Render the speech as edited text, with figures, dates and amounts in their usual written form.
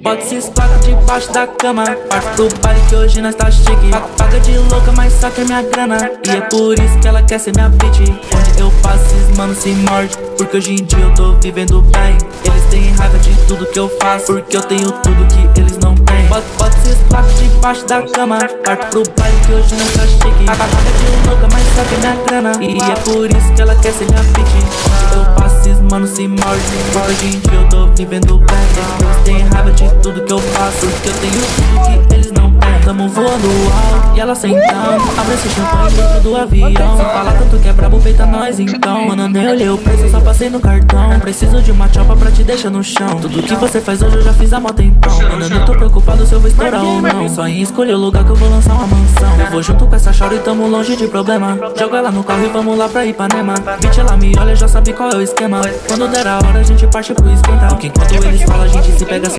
Bota esses placos debaixo da cama, parte pro baile que hoje nós tá chique. Paga de louca, mas só quer minha grana, e é por isso que ela quer ser minha bitch. Onde eu passo, esses manos se morde, porque hoje em dia eu tô vivendo bem. Eles têm raiva de tudo que eu faço, porque eu tenho tudo que eles não têm. Bota esses placos debaixo da cama, parte pro baile que hoje nós tá chique. Paga de louca, mas só quer minha grana, e é por isso que ela quer ser minha bitch. Onde eu passo, esses manos se morde, porque hoje em dia eu tô vivendo bem. Eles têm raiva de tudo que eu faço, porque eu tenho tudo que eles não têm. Tamo voando alto e ela sentando, abre esse champanhe dentro do avião. Só fala tanto que é brabo, peita nós então. Mano, nem olhei o preço, só passei no cartão. Preciso de uma chopa pra te deixar no chão. Tudo que você faz hoje eu já fiz há mó tempão. Mano, eu não tô preocupado se eu vou estourar ou não, só em escolher o lugar que eu vou lançar uma mansão. Eu vou junto com essa chora e tamo longe de problema. Jogo ela no carro e vamos lá pra Ipanema. Bitch, ela me olha, já sabe qual é o esquema. Quando der a hora a gente parte pro esquenta, porque enquanto eles falam a gente se pega.